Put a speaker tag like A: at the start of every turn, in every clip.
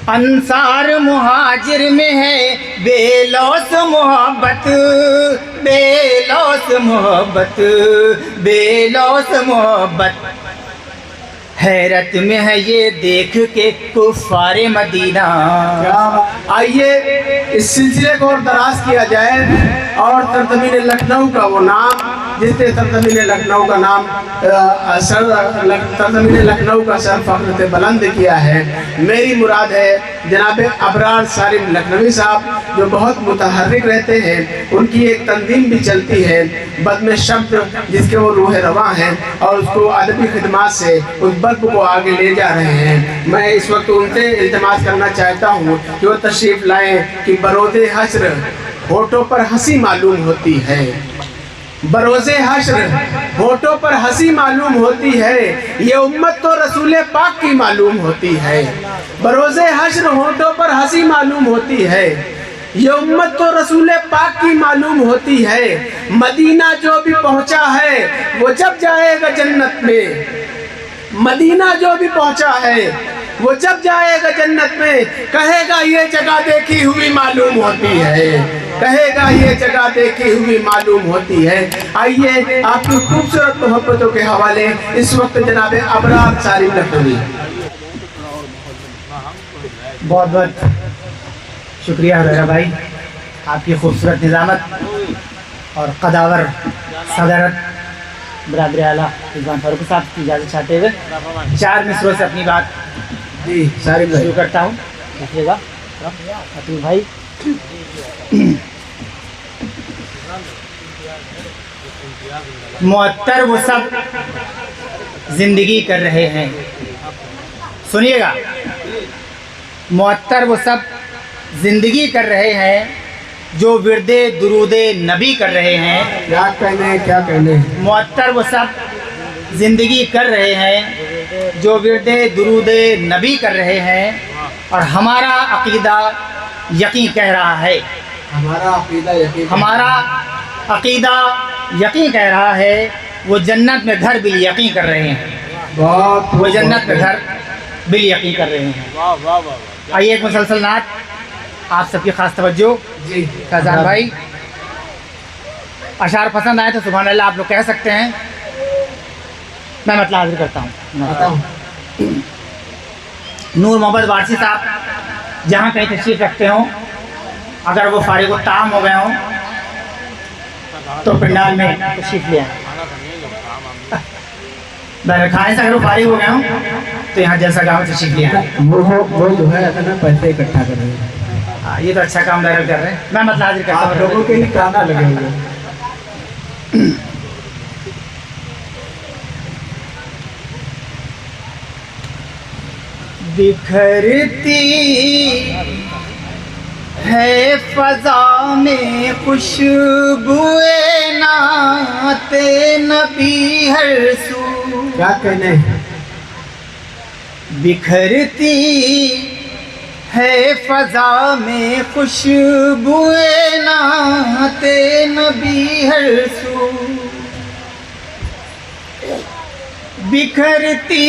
A: अंसार मुहाजिर में है बेलौस मोहब्बत, बेलौस मोहब्बत, बेलौस मोहब्बत। हैरत में है ये देख के कुफ़ारे मदीना।
B: आइए इस सिलसिले को और दराज किया जाए और सरजमीन लखनऊ का वो नाम जिसने सरजमीन लखनऊ का नाम सरजमीन लखनऊ का सर फख्र से बुलंद किया है। मेरी मुराद है जनाब अबरार सालिम लखनवी साहब जो बहुत मुतहर्रिक रहते हैं। उनकी एक तंजीम भी चलती है बज़्म शब्द जिसके वो रूह रवां हैं और उसको अदबी खिदमात से उस बज़्म को आगे ले जा रहे हैं। मैं इस वक्त उनसे इल्तिमास करना चाहता हूँ कि वो तशरीफ़ लाएँ कि बरोज़े हश्र होठों पर हंसी मालूम होती है, बरोज़े हश्र होठों पर हंसी मालूम होती है, ये उम्मत तो रसूल पाक की मालूम होती है। बरोज़े हश्र होठों पर हंसी मालूम होती है, ये उम्मत तो रसूल पाक की मालूम होती है। मदीना जो भी पहुंचा है वो जब जाएगा जन्नत में, मदीना जो भी पहुंचा है वो जब जाएगा जन्नत में कहेगा ये जगह देखी हुई मालूम होती है, कहेगा ये जगह देखी हुई मालूम होती है। आइए आपकी खूबसूरत मोहब्बतों के हवाले इस वक्त जनाब अबरार सालिम लखनवी।
A: बहुत बहुत शुक्रिया हुरैरा भाई, आपकी खूबसूरत निज़ामत और कदावर सदरत बरादर आला रिजवान फारूक साहब की इजाज़त चाहते हुए 4 मिसरों से अपनी बात
B: जी सालिम
A: शुरू करता हूँ। देखिएगा अतुल भाई। मुअत्तर वो सब जिंदगी कर रहे हैं, सुनिएगा, मुअत्तर वो सब जिंदगी कर रहे हैं जो विरदे दुरूदे नबी कर रहे हैं।
B: क्या कहने, क्या कहने।
A: मुअत्तर वो सब जिंदगी कर रहे हैं जो विरदे दुरूदे नबी कर रहे हैं। और हमारा अकीदा यकीन कह रहा है,
B: हमारा अकीदा यकीन,
A: हमारा अकीदा यकीन कह रहा है वो जन्नत में घर बिल यकीन कर रहे हैं, वो जन्नत में घर बिल यकीन कर रहे हैं। आइए एक मुसलसल नात आप सबकी खास तवज्जो।
B: जी
A: फैजान भाई, अशार पसंद आए तो सुभान अल्लाह आप लोग कह सकते हैं, मैं मतलब हाजिर करता हूँ। नूर मोहम्मद वारसी साहब जहाँ कहीं तशरीफ़ रखते हों, अगर वो फारिग ताम हो गए हों तो पंडाल में तशरीफ़ ले आए। खाने से अगर वो फारिग हो गए हों तो यहाँ जलसा गाँव में तशरीफ़ ले आए।
B: वो जो है अगर मैं पैसे इकट्ठा कर रहे हैं।
A: ये तो अच्छा काम कर रहे हैं, मैं मतलब हाजिर करता हूँ।
B: लोगों के लिए गाना लगे हुए।
A: बिखरती है फ़ज़ा में खुशबुए नाते नबी हर सू।
B: क्या कहने।
A: बिखरती है फ़ज़ा में खुशबुए नाते नबी हर सू। बिखरती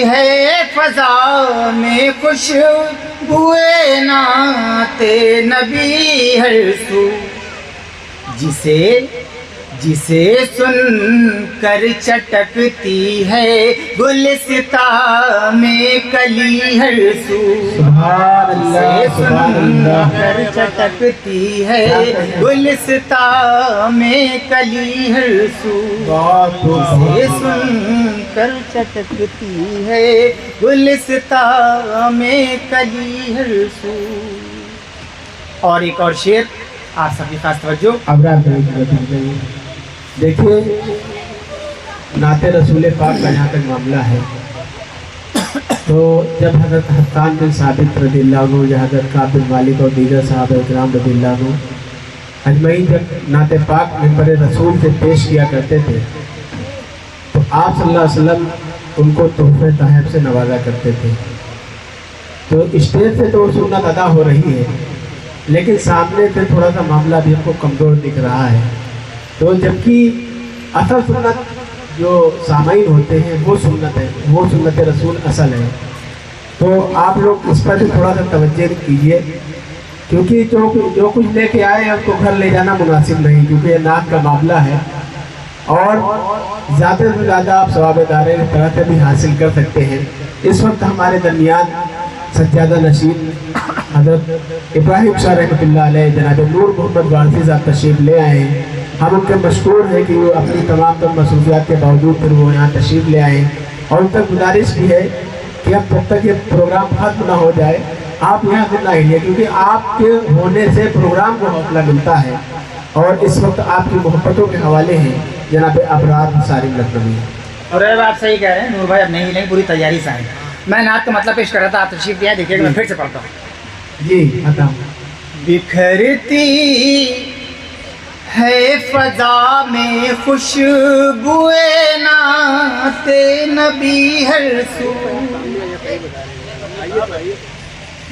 A: है फ़ज़ा में खुशबुए नाते नबी हर सू। जिसे जिसे सुन कर चटकती है गुलिस्ता में कली हर सू। जिसे सुन कर चटकती है गुलिस्ता में कली हर सू। जिसे सुन कर चटकती है गुलिस्ता में कली हर सू। और एक और शेर आप सबकी खास तवज्जो।
B: देखिए नाते रसूल पाक का जहाँ तक मामला है तो जब हज़रत हस्सान बिन साबित रज़ियल्लाहु अन्हु या हज़रत काब बिन मालिक और दीगर साहब इकराम रज़ियल्लाहु अन्हु अजमईन जब नाते पाक मिंबर रसूल से पेश किया करते थे तो आप सल्लल्लाहु अलैहि वसल्लम उनको तोहफे तहफ़ से नवाजा करते थे। तो स्टेज से तो सुन्नत अदा हो रही है लेकिन सामने से थोड़ा सा मामला भी हमको कमज़ोर दिख रहा है। तो जबकि असल सुन्नत जो सामाईन होते हैं वो सुन्नत है, वो सुन्नत रसूल असल है। तो आप लोग इस पर भी थोड़ा सा तवज्जो कीजिए, क्योंकि जो कुछ लेके आए हैं उसको घर ले जाना मुनासिब नहीं, क्योंकि ये नाक का मामला है और ज़्यादा से ज़्यादा आप सवाबेदारे इस तरह से भी हासिल कर सकते हैं। इस वक्त हमारे दरमियान सज्जादा नशीद हज़रत इब्राहिम शाह रहमतुल्लाह अलैह जनाब नूर मोहम्मद वारसी साहब तशरीफ़ ले आए हैं। हम उनके मशकूर हैं कि वो अपनी तमाम मसरूफियात के बावजूद फिर वो यहाँ तशरीफ़ ले आए, और उन तक गुजारिश भी है कि अब तब तक ये प्रोग्राम ख़त्म ना हो जाए आप यहाँ से ना हिलिए, क्योंकि आपके होने से प्रोग्राम को हौसला मिलता है। और इस वक्त आपकी मोहब्बतों के हवाले हैं जनाब अबरार सारिम लखनवी।
A: और आप सही कह रहे हैं नूर भाई, अब नहीं हिलेंगे, पूरी तैयारी से आए। मैं नात का मतलब पेश कर रहा था, आप तशरीफ दिया, देखिएगा मैं फिर से पढ़ता हूँ।
B: जी बताओ।
A: बिखरती है फजा में खुशबुए नाते नबी हर सू,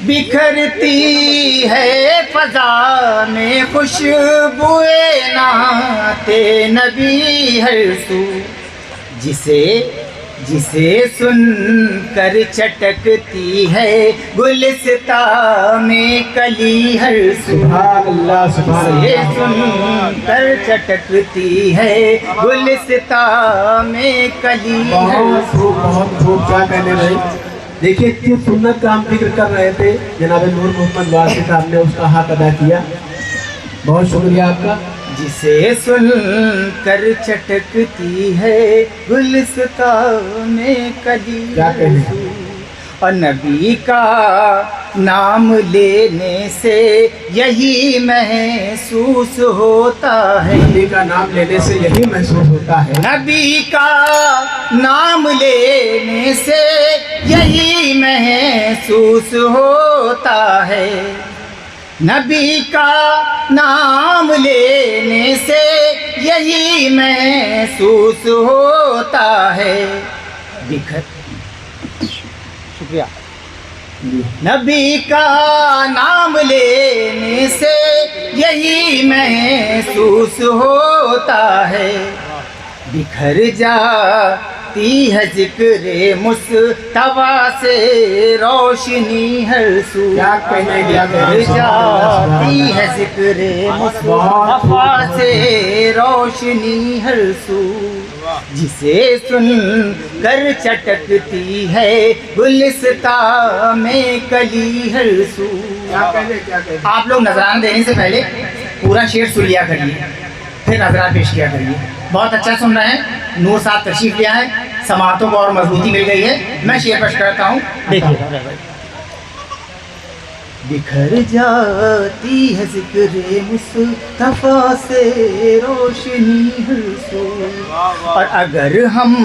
A: बिखरती है फजा में खुशबुए नाते नबी हर सू, जिसे जिसे सुन कर चटकती है गुलिस्ता में कली हर सू, जिसे सुन कर चटकती है गुलिस्ता में कली हर सू।
B: बहुत खूब, क्या कहने भाई। देखिए जिस सुन्नत का हम जिक्र कर रहे थे जनाब नूर मोहम्मद वारसी साहब ने उसका हक अदा किया, बहुत शुक्रिया आपका।
A: जिसे सुन कर चटकती है गुलिस्ता में कली,
B: क्या कहने।
A: और नबी का नाम लेने से यही महसूस होता है,
B: नबी का नाम लेने से यही महसूस होता है,
A: नबी का नाम लेने से यही महसूस होता है, नबी का नाम लेने से यही महसूस होता है। शुक्रिया। नबी का नाम लेने से यही महसूस होता है, बिखर जाती है जिक्रे मुस्तफा से रोशनी हर सू,
B: क्या कहने क्या
A: बिखर जाती है जिक्रे मुस्तफा से रोशनी हर सू, जिसे सुन कर चटकती है गुलिस्ता में कली हर सू।
B: क्या कहने।
A: आप लोग नजराना देने से पहले पूरा शेर सुन लिया करिए, फिर नजराना पेश किया करिए। बहुत अच्छा सुन रहे हैं, नूर साहब तशरीफ लिया है, समातों को और मजबूती मिल गई है। मैं शेर पेश करता हूँ, देखिए। बिखर जाती है जिक्रे मुस्तफा से रोशनी हर सू, और अगर हम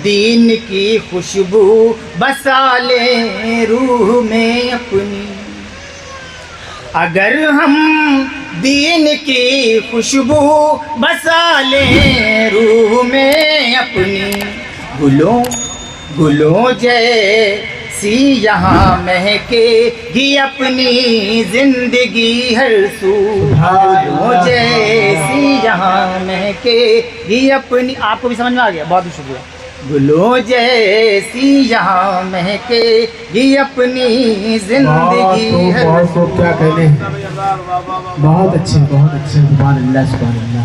A: दीन की खुशबू बसा लें रूह में अपनी, अगर हम दीन की खुशबू बसा लें रूह में अपनी, गुलों जैसी यहाँ महकेगी अपनी जिंदगी हर सू, गुलों जैसी यहाँ महकेगी अपनी। आपको भी समझ में आ गया, बहुत बहुत शुक्रिया। गुलों जैसी यहाँ महकेगी अपनी जिंदगी है।
B: बहुत क्या कहने, बहुत अच्छे सुभान अल्लाह सुभान अल्लाह।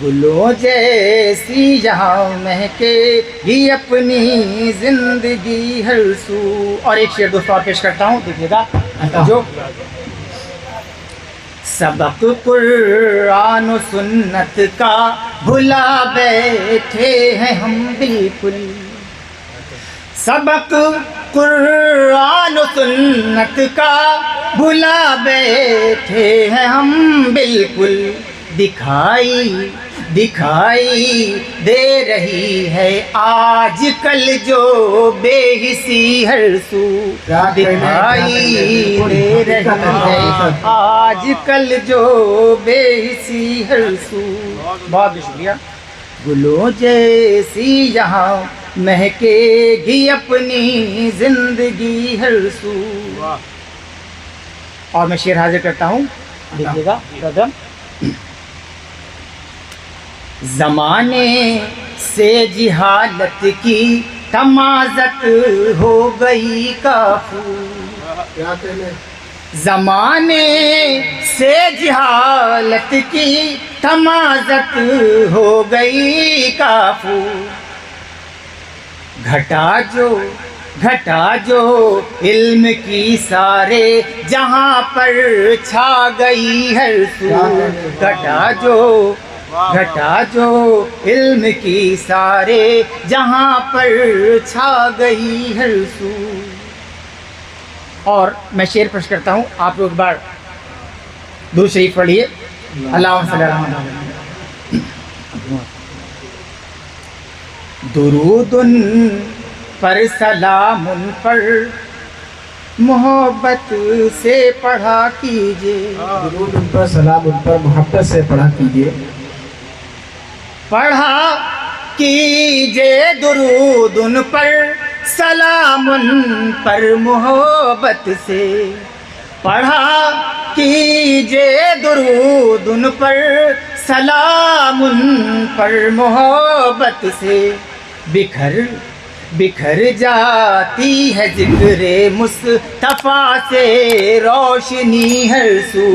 A: गुलों जैसी यहाँ महकेगी अपनी जिंदगी हर सू। और एक शेर दोस्तों और पेश करता हूँ, देखिएगा। जो सबक कुरान और सुन्नत का भुला बैठे हैं हम बिल्कुल, सबक कुरान और सुन्नत का भुला बैठे हैं हम बिल्कुल, दिखाई दे रही है आजकल जो बेहिसी हर सू, दिखाई दे रही है आजकल जो बेहिसी हर सू। बहुत शुक्रिया। गुलों जैसी यहाँ महकेगी अपनी जिंदगी हर सू। और मैं शेर हाजिर करता हूँ, देखिएगा कदम। जमाने से जिहालत की तमाज़त हो गई काफूर।
B: क्या कहने,
A: ज़माने से जहालत की तमाज़त हो गई काफूर। घटा जो इल्म की सारे जहां पर छा गई हर सू। घटा जो इल्म की सारे जहां पर छा गई हर सू। और मैं शेर पेश करता हूँ, आप लोग एक बार दुरूद शरीफ पढ़िए। अल्लाहुम्मा सल्ली अला मुहम्मद। दुरूदुन पर सलामुन पर मोहब्बत से पढ़ा कीजिए।
B: दुरूद उन पर, सलाम उन पर, मोहब्बत से पढ़ा कीजिए।
A: पढ़ा कीजिए दुरूद उन पर, सलाम उन पर मोहब्बत से। पढ़ा कीजिए दुरूद उन पर, सलाम उन पर मोहब्बत से। बिखर जाती है ज़िक्र मुस्तफ़ा से रोशनी हर सू।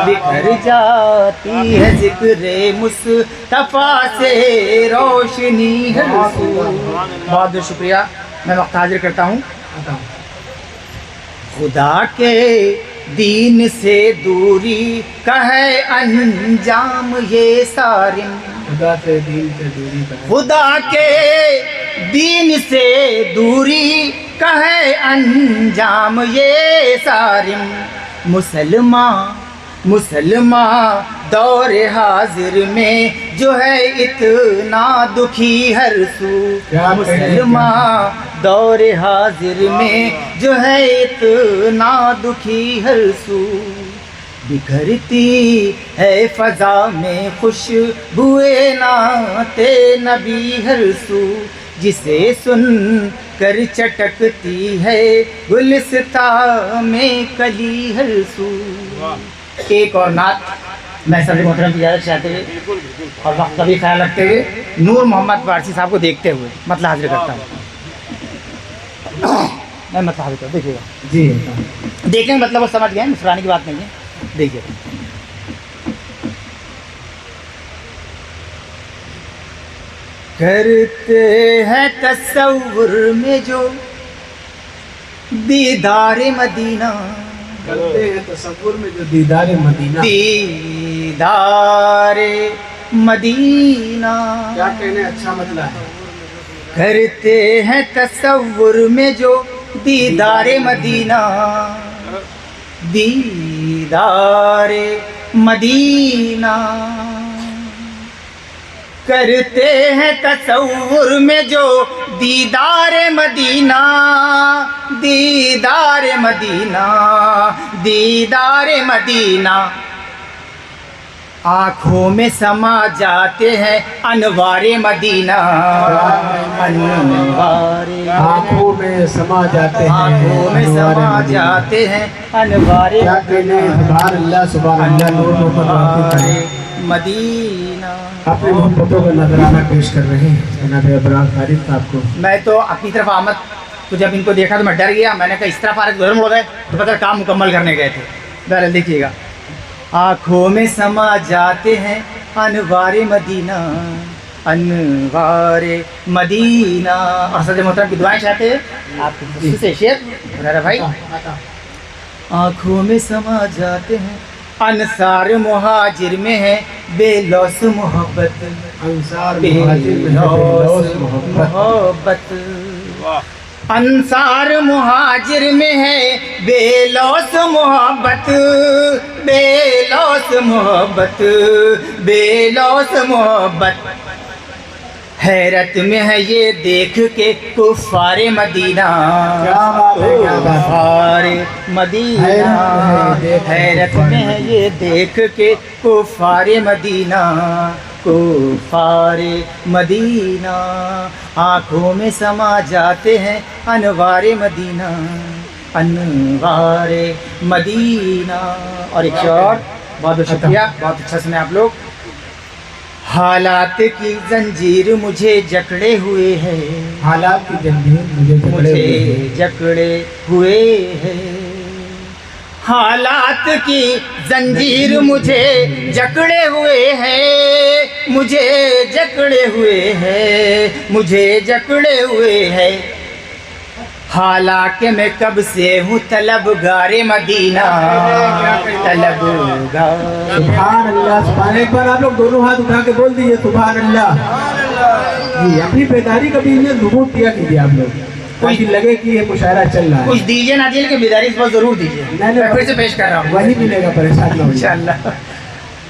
A: बिखर जाती है ज़िक्र मुस्तफ़ा से रोशनी हर सू। बहुत बहुत शुक्रिया। मैं वक्त हाजिर करता हूँ। खुदा के दीन से दूरी का है अंजाम ये सारिम।
B: खुदा से दीन से दूरी का है।
A: खुदा के दीन से दूरी का है अंजाम ये सारिम। मुसलमान दौर हाजिर में जो है इतना दुखी हर सू। मुसलमान दौर हाजिर में जो है इतना दुखी हर सू। बिखरती है फ़ज़ा में खुशबुए नाते नबी हर सू। जिसे सुन कर चटकती है गुलिस्ता में कली हर सू। एक और नात मैं सभी मोहतरम की इजाज़त चाहते हुए और वक्त का भी ख्याल रखते हुए नूर मोहम्मद वारसी साहब को देखते हुए मतलब हाजिर करता हूँ। मैं मतलब हाजिर करता, देखिएगा
B: जी।
A: देखने का मतलब वो समझ गए, मुस्कुराने की बात नहीं है। देखिए, करते हैं तसव्वुर में जो दीदार मदीना।
B: करते हैं तसव्वुर में जो दीदार मदीना।
A: दीदार मदीना
B: क्या कहने, अच्छा मतलब है।
A: करते हैं तसव्वुर में जो दीदार मदीना। दीदार मदीना करते हैं तसव्वुर में जो दीदार मदीना। दीदार मदीना, दीदार मदीना। आँखों में समा जाते हैं अनवारे मदीना। अनवारे
B: आँखों में समा जाते हैं,
A: आँखों में समा जाते हैं अनवारे
B: क्या कहने, सुभान अल्लाह, सुभान अल्लाह। नूर मोहम्मद वारसी
A: मदीना।
B: अपने मोहब्बतों का नजराना पेश कर रहे हैं जनाब अबरार फारिद साहब को।
A: मैं तो अपनी तरफ आमद तो जब इनको देखा तो मैं डर गया। मैंने कहा इस तरफ आ रहे गुजर मुड़ गए तो पता काम मुकम्मल करने गए थे। बहरहाल देखिएगा, आँखों में समा जाते हैं अनवारे मदीना। अनवारे मदीना। और सद मोहतरम की दुआएं चाहते हैं आपको से शेर भाई। आँखों में समा जाते हैं अंसार मुहाजिर में है बेलौस मोहब्बत।
B: अंसार
A: बेलौस मोहब्बत। अंसार मुहाजिर में है बेलौस मोहब्बत। बेलौस मोहब्बत, बेलौस मोहब्बत। हैरत में है ये देख के कुफ़ारे मदीना। कुफ़ारे मदीना। हैरत में है ये देख के कुफ़ारे मदीना। कुफ़ारे मदीना। आँखों में समा जाते हैं अनवारे मदीना। अनवारे मदीना। और एक और बहुत बहुत शुक्रिया, बहुत अच्छा सुने आप लोग। हालात की जंजीर मुझे जकड़े हुए है,
B: हालात की जंजीर मुझे
A: जकड़े हुए है। हालात की जंजीर मुझे जकड़े हुए हैं, मुझे जकड़े हुए हैं, मुझे जकड़े हुए हैं। हालांकि मैं कब से हूँ तलबगारे मदीना, तलबगार।
B: सुभान अल्लाह, सुभान। एक बार आप लोग दोनों हाथ उठा के बोल दीजिए सुभान अल्लाह। जी, अपनी बेदारी का भी इन्हें सबूत दिया कीजिए आप लोग, ताकि लगे कि ये मुशायरा चल रहा है।
A: कुछ दीजिए ना दिल की बेदारी इस बार जरूर दीजिए। मैं फिर से पेश कर रहा हूँ,
B: वही मिलेगा, परेशान ना होइए।
A: इंशाअल्लाह।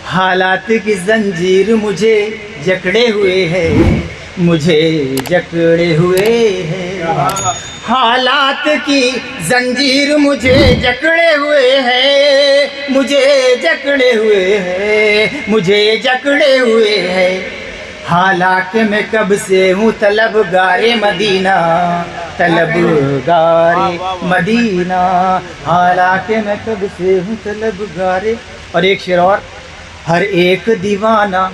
A: हालात की जंजीर मुझे जकड़े हुए है, मुझे जकड़े हुए है। हालात की जंजीर मुझे जकड़े हुए है, मुझे जकड़े हुए है, मुझे जकड़े हुए है। हालांकि मैं कब से हूँ तलबगारे मदीना, तलबगारे मदीना। हालांकि मैं कब से हूँ तलबगारे। और एक शेर और। हर एक दीवाना,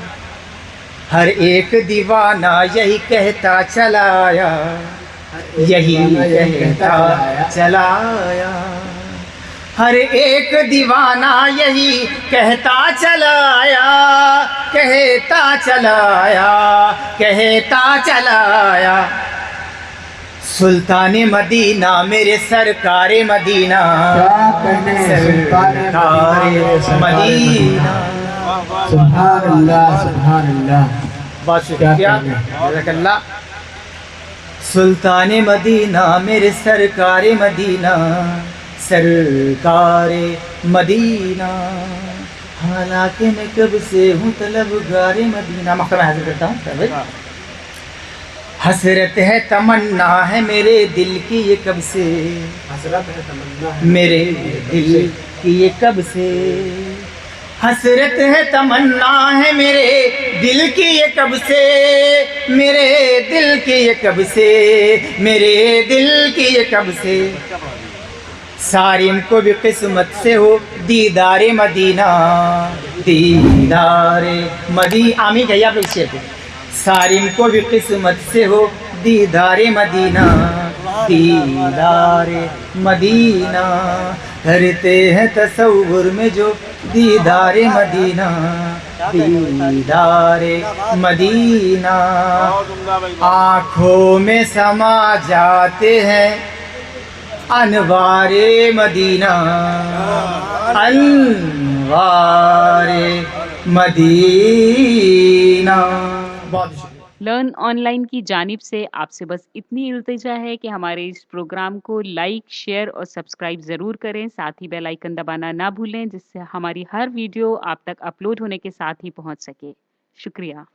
A: हर एक दीवाना यही कहता चलाया, यही कहता चलाया। हर एक दीवाना यही कहता चलाया, कहता चलाया, कहता चलाया। सुल्तान मदीना मेरे सरकारे मदीना, सरकारे मदीना।
B: सुभान अल्लाह, सुभान अल्लाह।
A: बहुत शुक्रिया, जज़ाकल्लाह। सुल्तान मदीना मेरे सरकारे मदीना, सरकारे मदीना। हालांकि मैं कब से हूँ तलबगारे मदीना। मकसद हाजिर करता हूँ। हसरत है तमन्ना है मेरे दिल की ये कब से,
B: हसरत है तमन्ना
A: मेरे दिल की ये कब से। हसरत है तमन्ना है मेरे दिल की ये कब से, मेरे दिल की ये कब से, मेरे दिल की ये कब से। सारिम को भी किस्मत से हो दीदारे मदीना, दीदारे मदीना। आमीन कहिए आप लोग इस शेर को। सारिम को भी किस्मत से हो दीदारे मदीना, दीदारे मदीना। करते हैं तसव्वुर में जो दीदारे मदीना, दीदारे मदीना। आँखों में समा जाते हैं अनवारे मदीना, अनवारे मदीना। बहुत शुक्रिया।
C: लर्न ऑनलाइन की जानिब से आपसे बस इतनी इल्तिजा है कि हमारे इस प्रोग्राम को लाइक, शेयर और सब्सक्राइब ज़रूर करें। साथ ही बेल आइकन दबाना ना भूलें, जिससे हमारी हर वीडियो आप तक अपलोड होने के साथ ही पहुंच सके। शुक्रिया।